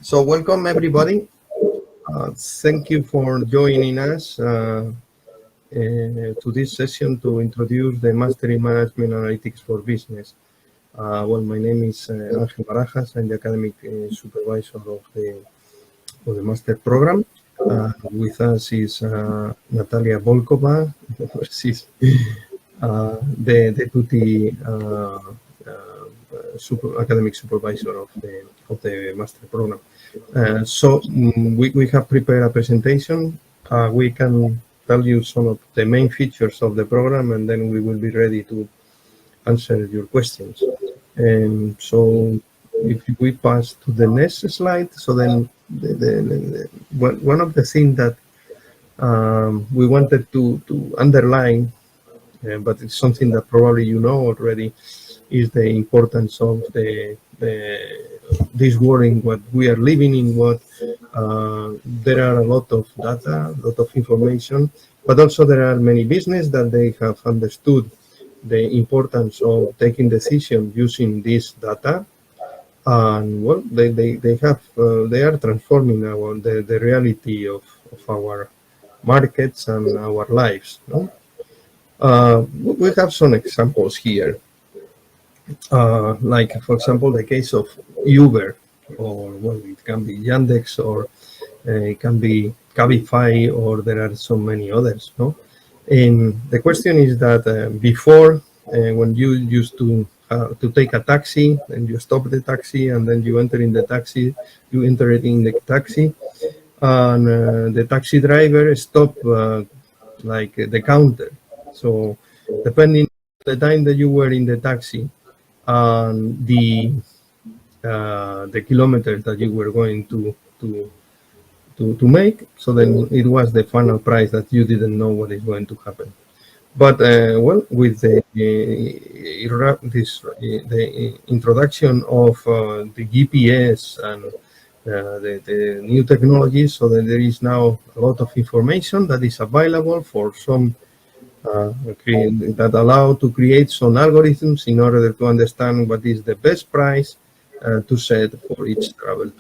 So welcome everybody. Thank you for joining us to this session to introduce the Master in Management Analytics for Business. Well, my name is Ángel Barajas. I'm the academic supervisor of the master program. With us is Natalia Volkova. She's the deputy academic supervisor of the master program. So we have prepared a presentation. We can tell you some of the main features of the program, and then we will be ready to answer your questions. So if we pass to the next slide, so then one of the things that we wanted to underline, but it's something that probably you know already, is the importance of this world in what we are living in. What there are a lot of data, a lot of information, but also there are many businesses that they have understood the importance of taking decisions using this data, and well, they are transforming the reality of our markets and our lives. No? We have some examples here. Like, for example, the case of Uber, or well, it can be Yandex, or it can be Cabify, or there are so many others. No, and the question is that before, when you used to take a taxi, and you stop the taxi, and then you enter in the taxi, and the taxi driver stop like the counter. So depending on the time that you were in the taxi, and the kilometers that you were going to make, so then it was the final price that you didn't know what is going to happen. But well, with the introduction of the GPS and the new technologies, so that there is now a lot of information that is available for some that allow to create some algorithms in order to understand what is the best price to set for each travel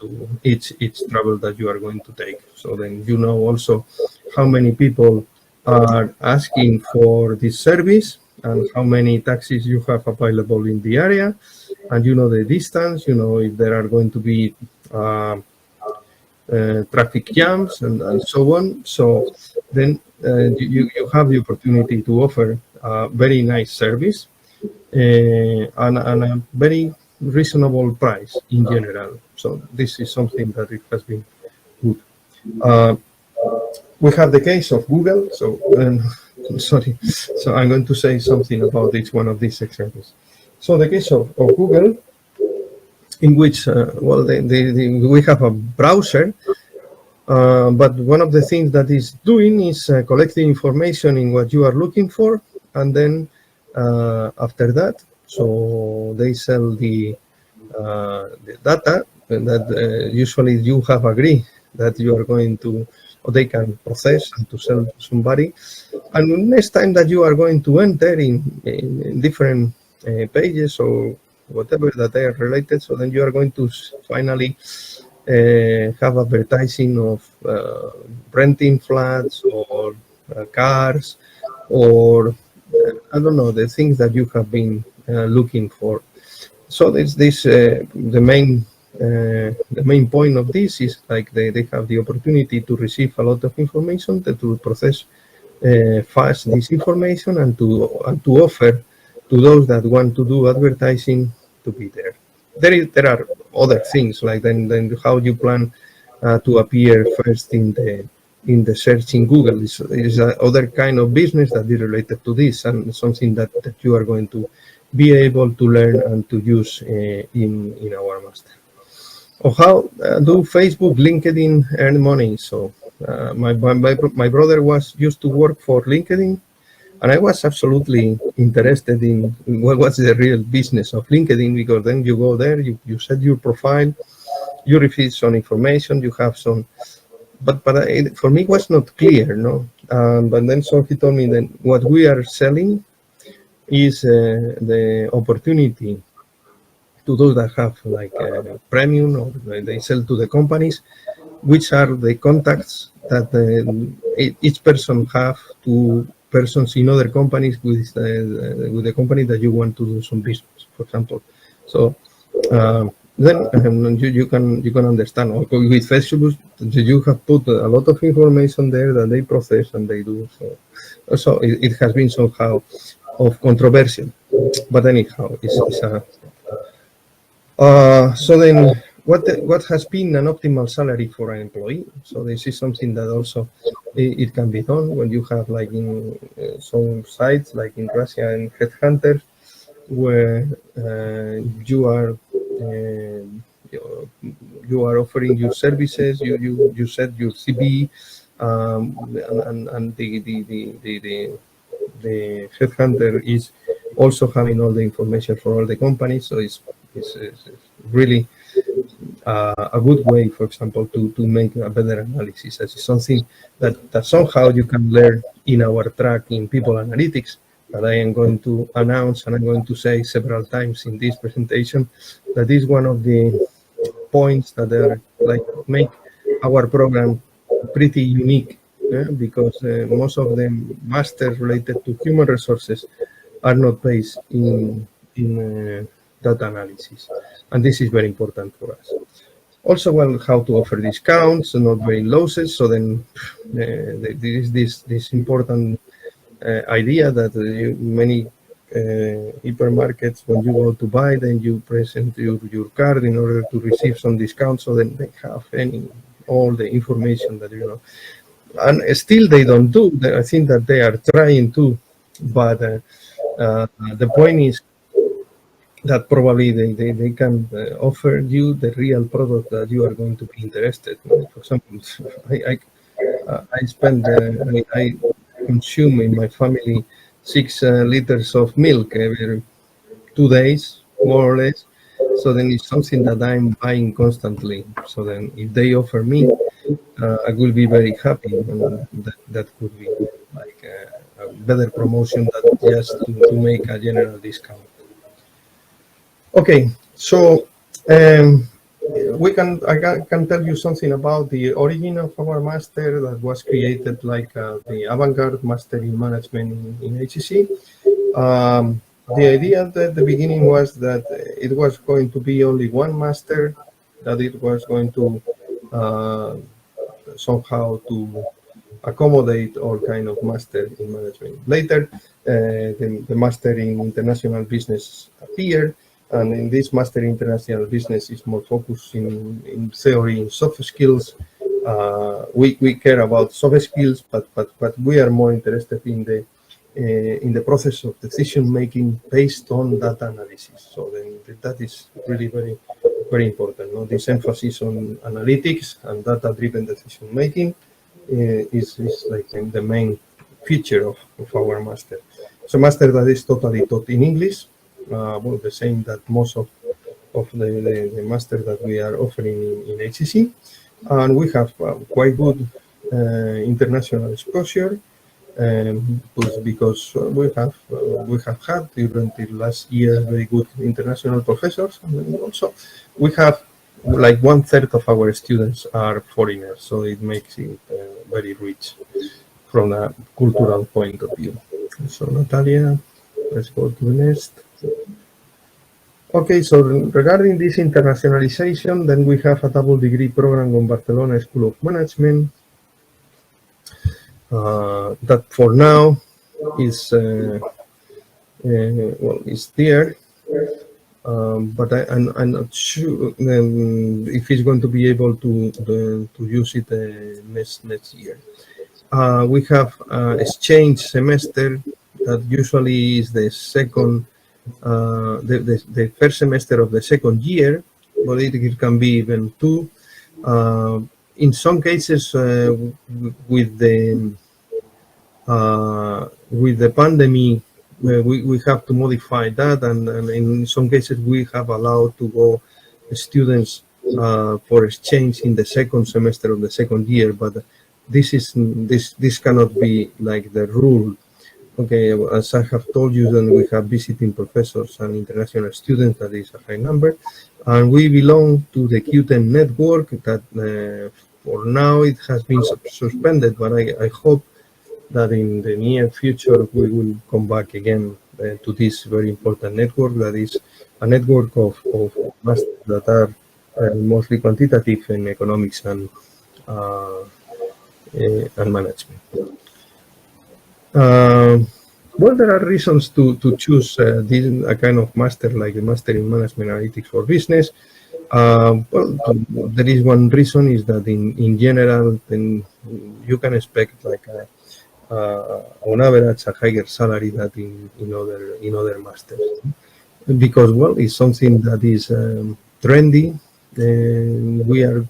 that you are going to take. So then you know also how many people are asking for this service and how many taxis you have available in the area, and you know the distance, you know if there are going to be traffic jams and so on. So then you have the opportunity to offer a very nice service and a very reasonable price in general. So this is something that it has been good. We have the case of Google. So sorry, so I'm going to say something about each one of these examples. So the case of Google, in which well, we have a browser. But one of the things that is doing is collecting information in what you are looking for, and then after that, so they sell the data that usually you have agreed that you are going to, or they can process and to sell to somebody. And next time that you are going to enter in different pages or whatever that they are related, so then you are going to finally have advertising of renting flats or cars, or I don't know, the things that you have been looking for. So the main point of this is like they have the opportunity to receive a lot of information, to process fast this information, and to offer to those that want to do advertising to be there. There are other things, like then how you plan to appear first in the search in Google is other kind of business that is related to this, and something that you are going to be able to learn and to use in our master. Or how do Facebook, LinkedIn earn money? So my brother used to work for LinkedIn, and I was absolutely interested in what's the real business of LinkedIn, because then you go there, you set your profile, you receive some information, you have some, but for me it was not clear, no. But then so he told me that what we are selling is the opportunity to those that have like a premium or they sell to the companies, which are the contacts that each person have to persons in other companies with the company that you want to do some business, for example. So then you can understand. With Facebook, you have put a lot of information there that they process and they do. So it has been somehow of controversial, but anyhow, it's a. So then, what has been an optimal salary for an employee? So this is something that also it can be done when you have like in some sites like in Russia and Headhunters, where you are offering your services. You set your CV, and the headhunter is also having all the information for all the companies. So it's really a good way, for example, to make a better analysis. As something that somehow you can learn in our track in people analytics, that I am going to announce and I'm going to say several times in this presentation. That is one of the points that are like make our program pretty unique, because most of the masters related to human resources are not based in data analysis, and this is very important for us. Also, well, how to offer discounts and not very losses. So then there is this important idea that many hypermarkets, when you go to buy, then you present your card in order to receive some discount, so then they have all the information that you know. And still they don't do. I think that they are trying to, but the point is that probably they can offer you the real product that you are going to be interested in. For example, I spend I consume in my family 6 liters of milk every 2 days, more or less. So then it's something that I'm buying constantly. So then if they offer me, I will be very happy. And that could be like a better promotion than just to make a general discount. Okay, so I can tell you something about the origin of our master that was created like the avant-garde master in management in HEC. The idea at the beginning was that it was going to be only one master, that it was going to somehow to accommodate all kind of master in management. Later, the master in international business appeared. And in this master in international business is more focused in theory, in soft skills. We care about soft skills, but we are more interested in the process of decision making based on data analysis. So then that is really very, very important. No? This emphasis on analytics and data-driven decision making is like the main feature of our master. So master that is totally taught in English. Well, the same that most of the master that we are offering in HEC, and we have quite good international exposure, because we have had during the last year very good international professors, and also we have like 1/3 of our students are foreigners, so it makes it very rich from a cultural point of view. So Natalia, let's go to the next. Okay, so regarding this internationalization, then we have a double degree program on Barcelona School of Management that for now is well, is there, but I'm not sure if it's going to be able to use it next year. We have exchange semester that usually is the second. The first semester of the second year, but it can be even 2. In some cases, with the pandemic, we have to modify that, and in some cases we have allowed to go students for exchange in the second semester of the second year. But this cannot be like the rule. Okay, as I have told you, then we have visiting professors and international students, that is a high number. And we belong to the Q10 network that for now it has been suspended, but I hope that in the near future we will come back again to this very important network, that is a network of masters that are mostly quantitative in economics uh, and management. Well, there are reasons to choose this a kind of master, like a master in management analytics for business. Well, there is one reason is that in general, then you can expect like on average a higher salary than in other masters, because well, it's something that is trendy, and we are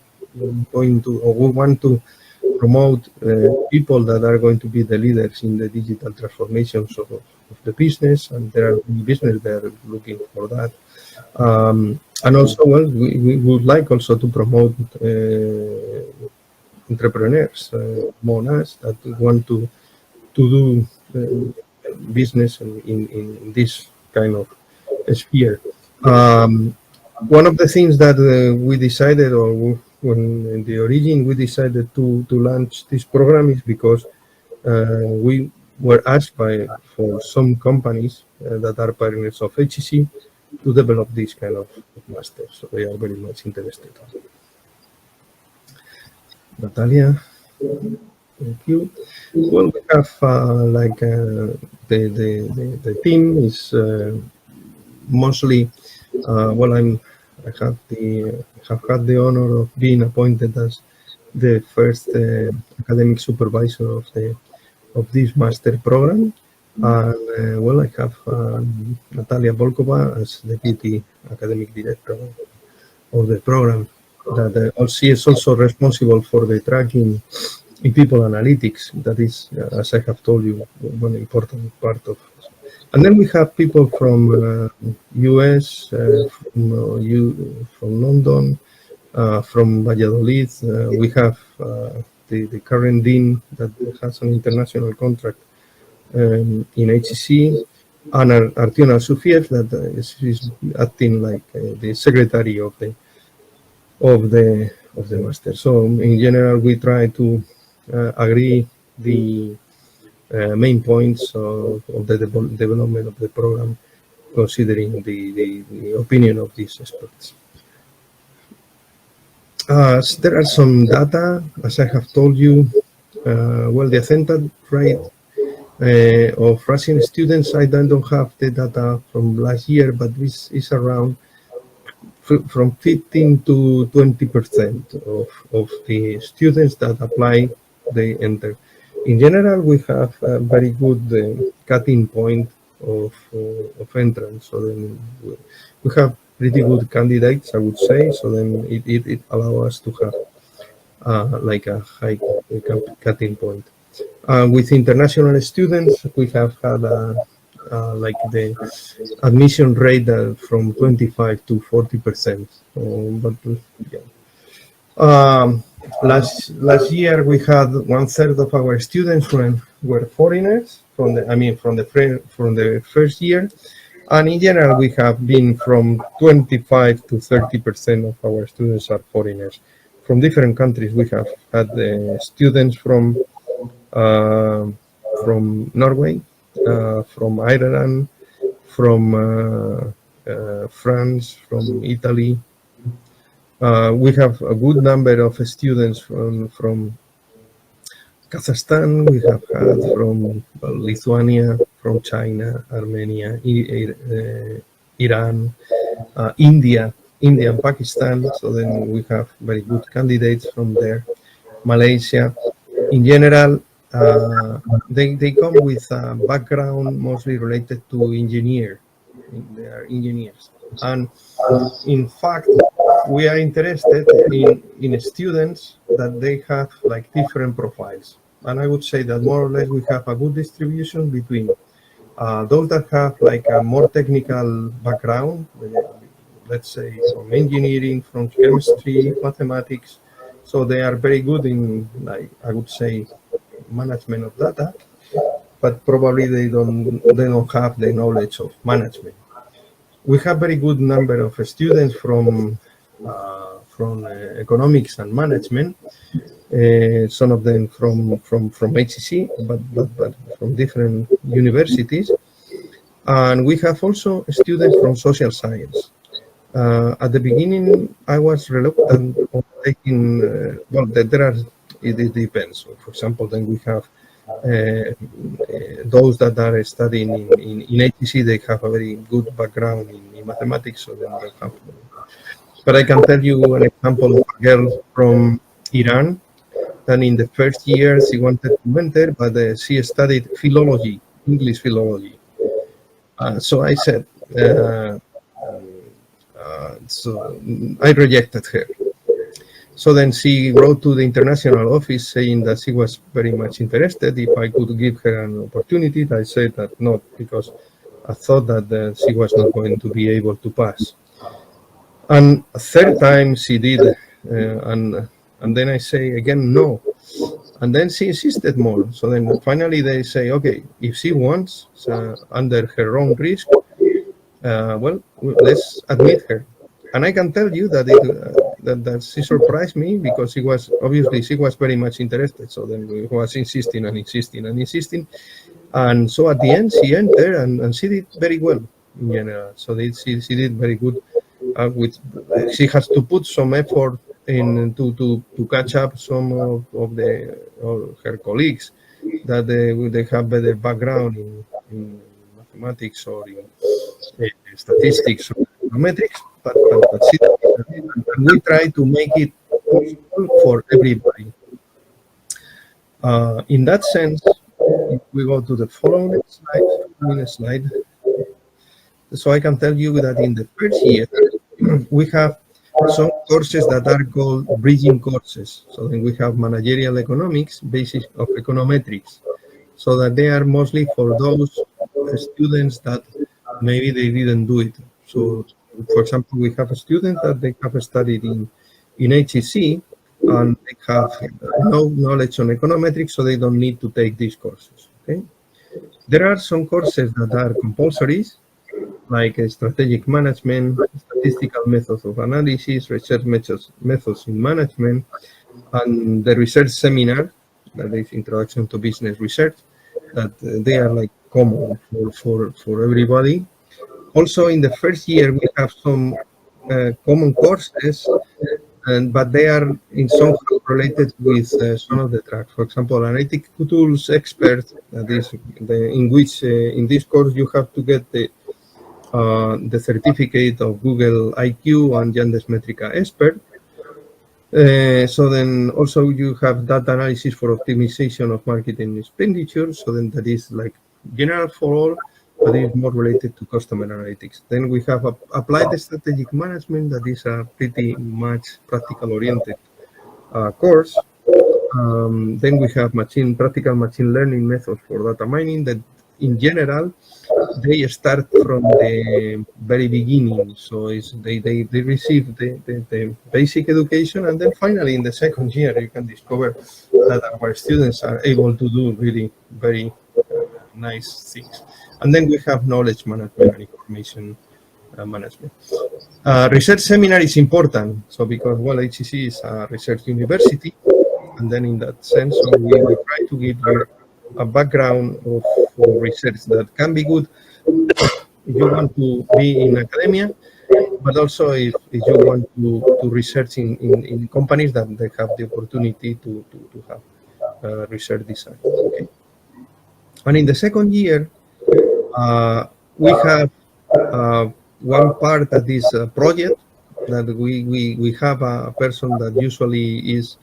going to, or we want to promote people that are going to be the leaders in the digital transformations of the business, and there are business that are looking for that. And also, well, we would like also to promote entrepreneurs among us that want to do business in this kind of sphere. One of the things that we decided, or when in the origin we decided to launch this program, is because we were asked for some companies that are partners of HEC to develop this kind of masters. So they are very much interested. Natalia, thank you. Well, we have the team is mostly well, I have had the honor of being appointed as the first academic supervisor of this master program, and well, I have Natalia Volkova as deputy academic director of the program. That she is also responsible for the tracking in people analytics. That is, as I have told you, one important part of. And then we have people from US, from London, from Valladolid. We have the current dean that has an international contract in HEC, and Artiona Sufiev, that is acting like the secretary of the master. So in general, we try to agree the main points of the development of the program, considering the opinion of these experts. There are some data, as I have told you. Well, the attendance rate of Russian students, I don't have the data from last year, but this is around from 15 to 20% of the students that apply, they enter. In general, we have a very good cutting point of entrance. So then we have pretty good candidates, I would say. So then it allows us to have like a high cutting point. With international students, we have had like the admission rate from 25 to 40%. But yeah. Last year we had 1/3 of our students were foreigners from the first year, and in general we have been from 25 to 30% of our students are foreigners from different countries. We have had students from Norway, from Ireland, from France, from Italy. We have a good number of students from Kazakhstan. We have had from Lithuania, from China, Armenia, Iran, India and Pakistan. So then we have very good candidates from there. Malaysia. In general, they come with a background mostly related to engineer. They are engineers. And in fact, we are interested in students that they have like different profiles. And I would say that more or less we have a good distribution between those that have like a more technical background, let's say from engineering, from chemistry, mathematics. So they are very good in, like, I would say, management of data. but probably they don't have the knowledge of management. We have very good number of students from economics and management. Some of them from HEC, but from different universities. And we have also students from social science. At the beginning, I was reluctant on taking, it depends. So for example, then we have those that are studying in HEC, they have a very good background in mathematics, so then they have. But I can tell you an example of a girl from Iran. And in the first year, she wanted to enter, but she studied philology, English philology. So I said, so I rejected her. So then she wrote to the international office saying that she was very much interested if I could give her an opportunity. I said that not, because I thought that she was not going to be able to pass. And a third time she did, and then I say again no. And then she insisted more. So then finally they say, okay, if she wants, under her own risk, well, let's admit her. And I can tell you that that she surprised me, because she was very much interested. So then we was insisting and insisting and insisting. And so at the end she entered, and she did very well in general. So she did very good. She has to put some effort in to catch up some of her colleagues that they have better background in mathematics or in statistics or econometrics, but we try to make it possible for everybody. In that sense, if we go to the following slide, so I can tell you that in the first year we have some courses that are called bridging courses. So then we have managerial economics, basics of econometrics. So that they are mostly for those students that maybe they didn't do it. So, for example, we have a student that they have studied in HEC, and they have no knowledge on econometrics, so they don't need to take these courses. Okay. There are some courses that are compulsory, like strategic management, statistical methods of analysis, research methods in management, and the research seminar, that is Introduction to Business Research, that they are like common for everybody. Also, in the first year, we have some common courses, but they are in some related with some of the tracks. For example, analytical tools expert, that is in which in this course you have to get the certificate of Google IQ and Yandex Metrica expert. So then also you have data analysis for optimization of marketing expenditure. So then that is like general for all, but it is more related to customer analytics. Then we have applied strategic management, that is a pretty much practical oriented course. Then we have practical machine learning methods for data mining, that in general they start from the very beginning. So they receive the basic education, and then finally in the second year you can discover that our students are able to do really very nice things. And then we have knowledge management and information management. Research seminar is important, so because, well, HEC is a research university, and then in that sense we try to give you a background of research that can be good if you want to be in academia, but also if you want to research in companies that they have the opportunity to have research design. Okay. And in the second year, we have one part that is a project, that we have a person that usually is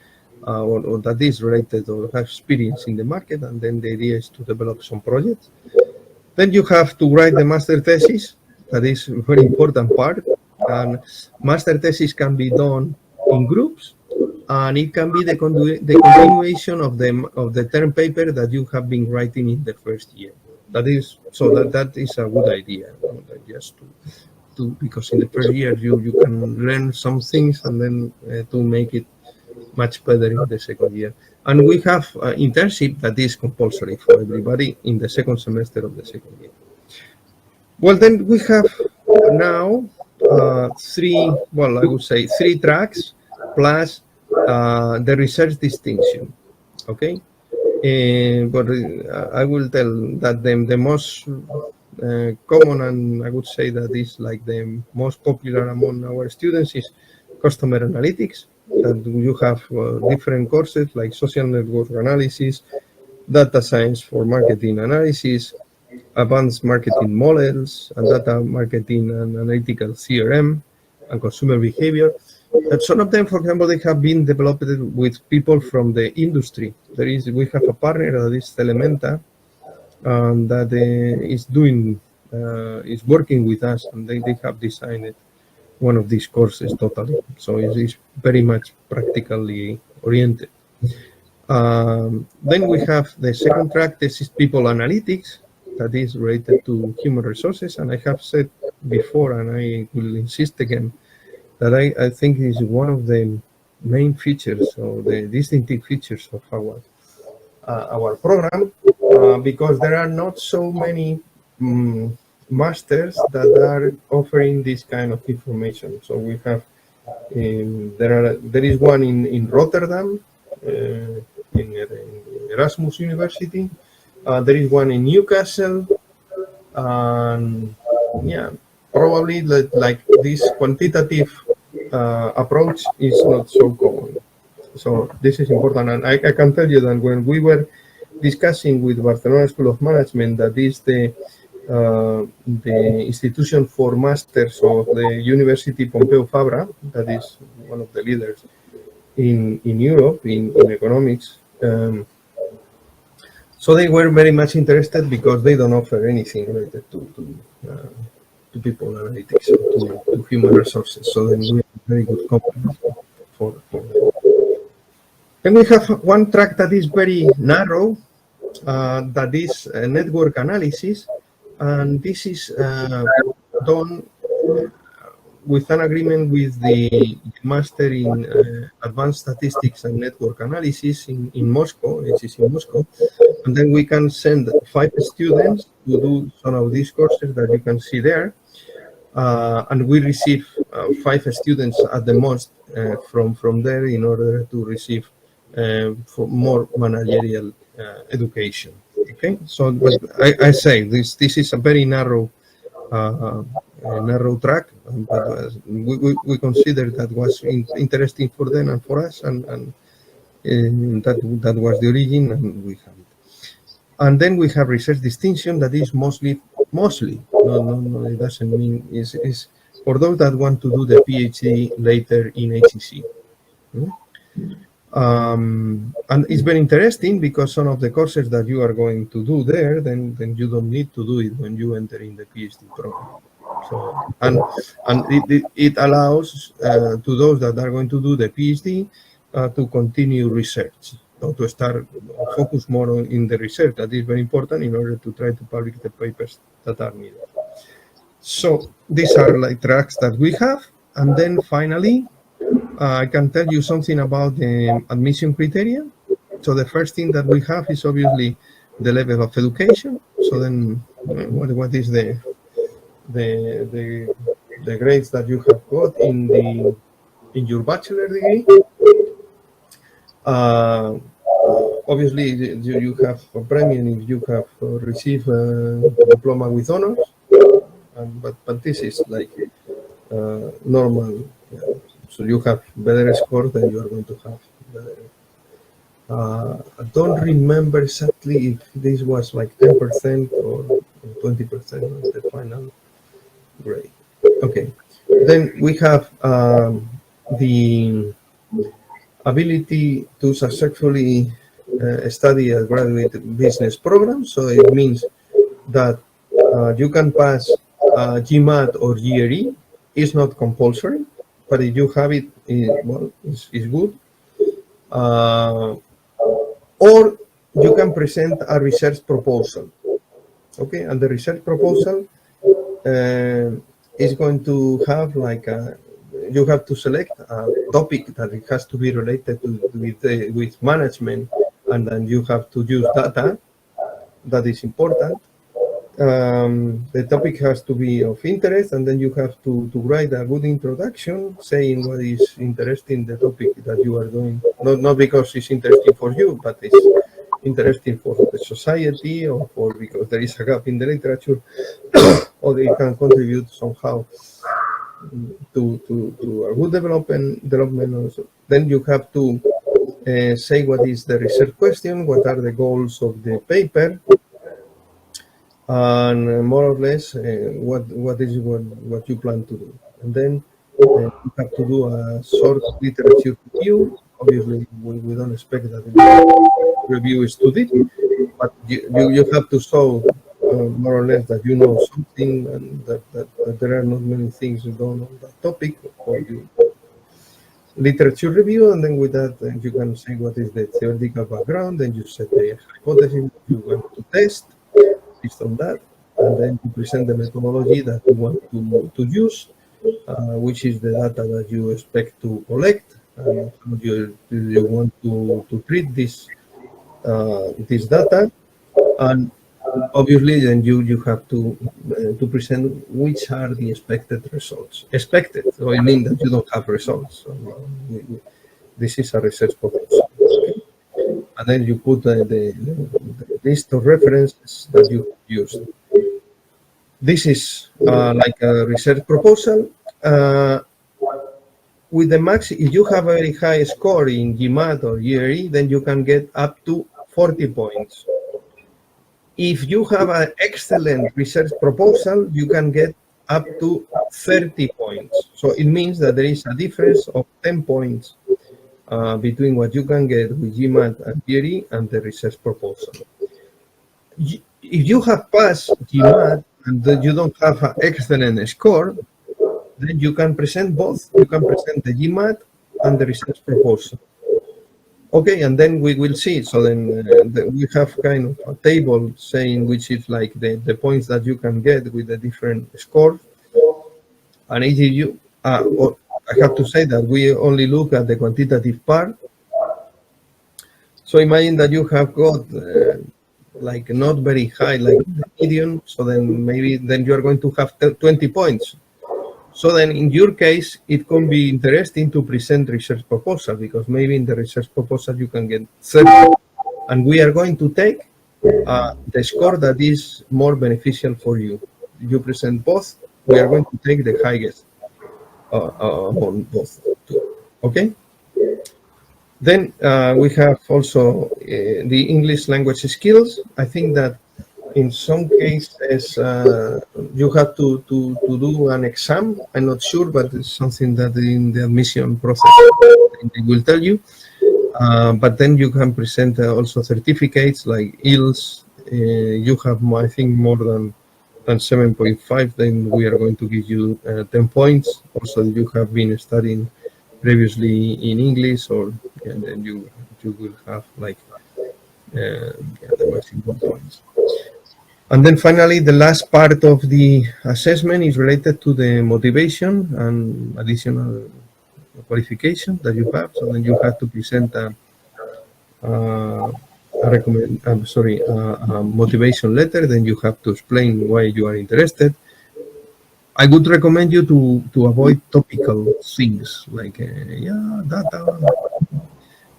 or that is related or have experience in the market, and then the idea is to develop some projects. Then you have to write the master thesis. That is a very important part. And master thesis can be done in groups, and it can be the continuation of the term paper that you have been writing in the first year. That is a good idea, just to because in the first year you can learn some things, and then to make it much better in the second year. And we have internship that is compulsory for everybody in the second semester of the second year. Well, then we have now three tracks plus the research distinction. Okay, but I will tell that the most common, and I would say that is like the most popular among our students, is customer analytics. That you have different courses like social network analysis, data science for marketing analysis, advanced marketing models, and data marketing and analytical CRM, and consumer behavior. And some of them, for example, they have been developed with people from the industry. We have a partner that is Elementa, that is working with us, and they have designed one of these courses totally. So it is very much practically oriented. Then we have the second track. This is people analytics, that is related to human resources. And I have said before, and I will insist again, that I think is one of the main features or the distinctive features of our program, because there are not so many masters that are offering this kind of information. So we have there is one in Rotterdam, in Erasmus University. There is one in Newcastle, and yeah, probably like this quantitative approach is not so common. So this is important, and I can tell you that when we were discussing with Barcelona School of Management, that is the institution for masters of the University Pompeu Fabra, that is one of the leaders in Europe in economics. So they were very much interested because they don't offer anything related to people analytics or to human resources. So then we have very good company for that. Then we have one track that is very narrow, that is network analysis, and this is done with an agreement with the master in advanced statistics and network analysis in Moscow. It is in Moscow, and then we can send 5 students to do some of these courses that you can see there, and we receive 5 students at the most from there in order to receive for more managerial education. Okay, so but I say this is a very narrow track, but we consider that was interesting for them and for us, and that was the origin, and we have it. And then we have research distinction, that is mostly no, it doesn't mean is for those that want to do the PhD later in HEC. And it's very interesting because some of the courses that you are going to do there, then you don't need to do it when you enter in the PhD program. So and it allows to those that are going to do the PhD to continue research, or to start focus more in the research. That is very important in order to try to publish the papers that are needed. So these are like tracks that we have, and then finally. I can tell you something about the admission criteria. So the first thing that we have is obviously the level of education. So then, what is the grades that you have got in your bachelor degree? Obviously, you have a premium if you have received a diploma with honors, but this is like normal. So you have better score, then you are going to have better. I don't remember exactly if this was like 10% or 20% of the final grade. Okay. Then we have the ability to successfully study a graduate business program. So it means that you can pass GMAT or GRE. It's not compulsory. But if you have it, well, it's good. Or you can present a research proposal. Okay, and the research proposal is going to have like you have to select a topic that it has to be related with management, and then you have to use data. That is important. The topic has to be of interest, and then you have to write a good introduction saying what is interesting the topic that you are doing. Not because it's interesting for you, but it's interesting for the society, or for because there is a gap in the literature, or they can contribute somehow to a good development also. Then you have to say what is the research question, what are the goals of the paper, and more or less what you plan to do. And then you have to do a short literature review. Obviously, we don't expect that the review is too deep, but you have to show more or less that you know something, and that there are not many things done on that topic for you. Literature review, and then with that you can say what is the theoretical background, then you set the hypothesis you want to test based on that, and then you present the methodology that you want to use, which is the data that you expect to collect, and how you want to treat this data, and obviously then you have to present which are the expected results. Expected, so it means that you don't have results. So, this is a research proposal. Okay? And then you put the list of references that you used. This is like a research proposal. With the max, if you have a very high score in GMAT or GRE, then you can get up to 40 points. If you have an excellent research proposal, you can get up to 30 points. So it means that there is a difference of 10 points between what you can get with GMAT and GRE and the research proposal. If you have passed GMAT and you don't have an excellent score, then you can present both. You can present the GMAT and the research proposal. Okay, and then we will see. So then we have kind of a table saying which is like the points that you can get with the different scores. And if you, I have to say that we only look at the quantitative part. So imagine that you have got like not very high, like the median. So then maybe then you are going to have 20 points. So then in your case, it can be interesting to present research proposal, because maybe in the research proposal you can get 30. And we are going to take the score that is more beneficial for you. You present both, we are going to take the highest on both. Okay? Then we have also the English language skills. I think that in some cases, you have to do an exam. I'm not sure, but it's something that in the admission process they will tell you. But then you can present also certificates like IELTS. You have, I think, more than 7.5. Then we are going to give you 10 points. Also, you have been studying previously in English, or and then you will have like the maximum points. And then finally, the last part of the assessment is related to the motivation and additional qualification that you have. So then you have to present a motivation letter. Then you have to explain why you are interested. I would recommend you to avoid topical things like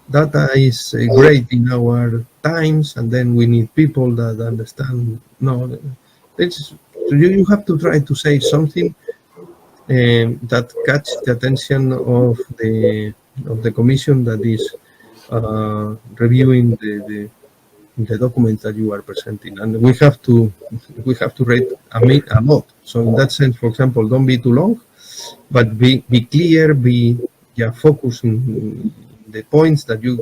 data is great in our times, and then we need people that understand. No, you have to try to say something that catch the attention of the commission that is reviewing the document that you are presenting, and we have to rate a lot. So in that sense, for example, don't be too long, but be clear, focus on the points that you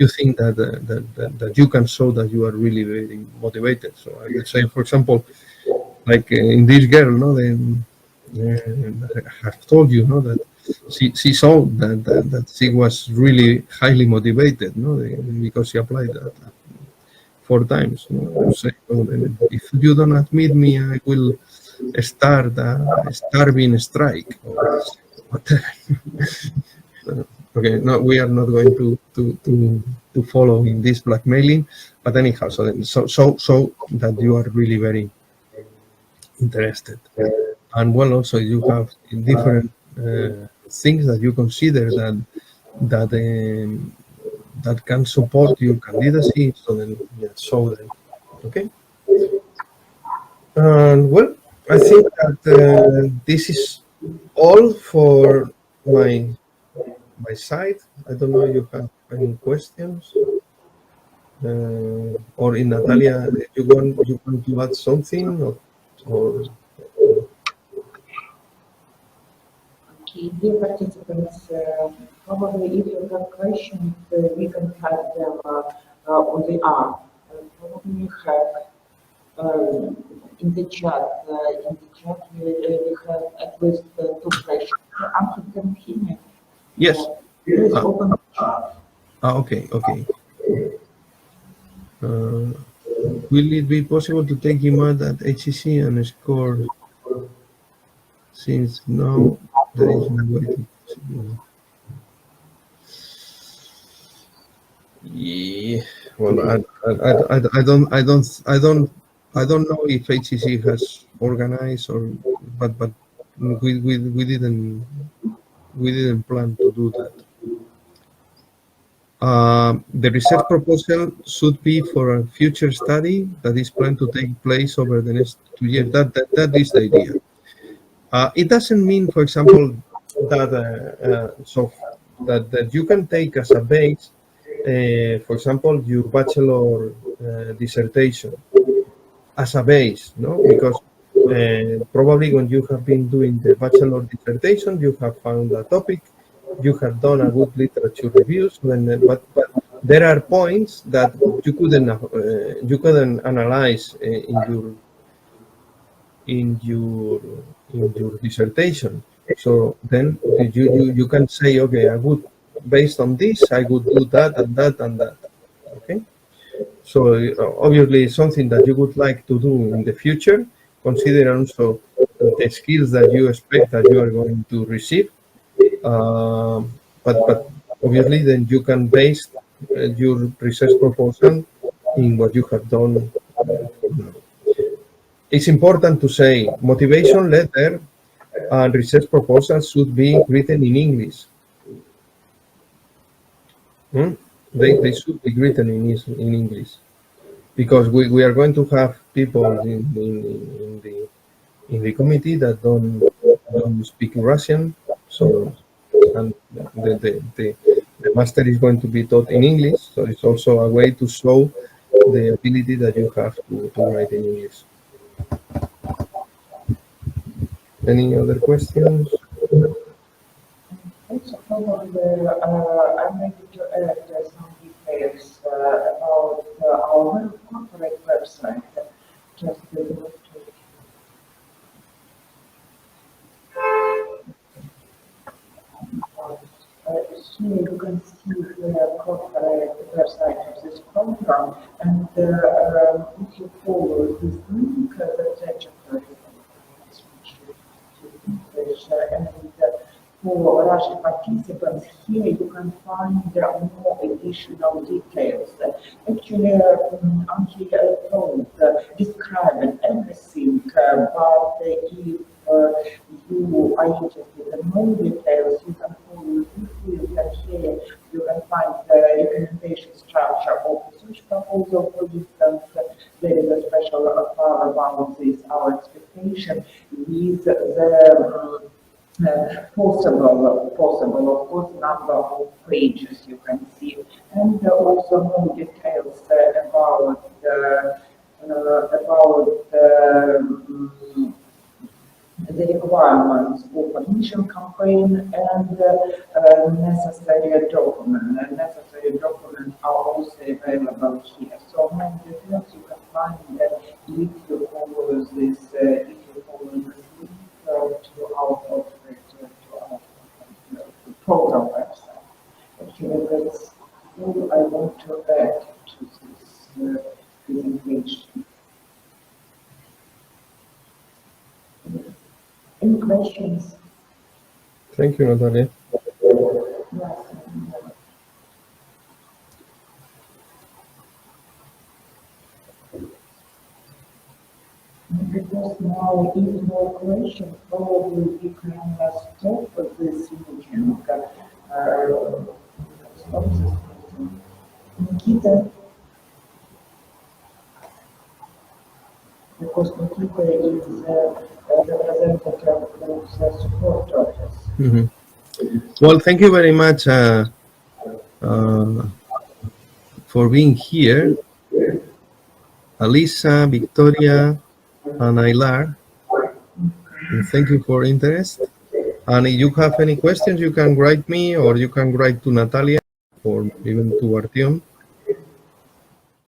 think that you can show that you are really very motivated. So I would say, for example, like in this girl, I have told you, that she saw that she was really highly motivated, because she applied that 4 times. Say, if you don't admit me, I will start a starving strike. But okay, no, we are not going to follow in this blackmailing. But anyhow, so that you are really very interested, and well, also you have different things that you consider that that can support your candidacy. So then, yeah, show them. Okay. And well, I think that this is all for my side. I don't know if you have any questions, or in Natalia, you want to add something, or Okay, dear participants, probably if you have questions, we can have them on the app. Probably you have in the chat. We have at least two questions. Answer them here. yes. Please Ah, open the chat. okay. Will it be possible to take him out at HCC and score? Since now there is no way to. Yeah, well, I don't know if HCC has organized or, but we didn't plan to do that. The research proposal should be for a future study that is planned to take place over the next 2 years. That is the idea. It doesn't mean, for example, that that you can take as a base, for example, your bachelor dissertation as a base, no? Because probably when you have been doing the bachelor dissertation, you have found a topic, you have done a good literature reviews, but there are points that you couldn't analyze in your in your dissertation. So then you can say, okay, I would, based on this, I would do that and that and that. Okay. So obviously something that you would like to do in the future, consider also the skills that you expect that you are going to receive. But obviously then you can base your research proposal in what you have done. It's important to say motivation letter and research proposals should be written in English. Hmm? They should be written in English, because we are going to have people in the committee that don't speak Russian. So, and the master is going to be taught in English. So it's also a way to show the ability that you have to write in English. Any other questions? Also, probably I'm ready to add some details about our corporate website. Just a minute. Here you can see the corporate website of this program, and if you follow this link, that's actually switch to English, and for Russian participants, here you can find more additional details. Actually, Anki told, describing everything, but if you are interested in more details, you can follow this link, and here you can find the recommendation structure of the search proposal. For instance, there is a special part about this, our expectation with the possible, of course, number of pages you can see, and also more details about the requirements of initial campaign and necessary documents. And necessary documents are also available here. So many details you can find if you follow this, link to our corporate, to our program website. Actually, that's all I want to add to this presentation. Any questions? Thank you, Natalia. Yes. Because now, if no questions, probably we can stop this meeting. Stop this meeting. Nikita, because Nikita is the representative of the support office. Mm-hmm. Well, thank you very much for being here, Alisa, Victoria, and Ailar. And thank you for interest. And if you have any questions, you can write me, or you can write to Natalia, or even to Artyom.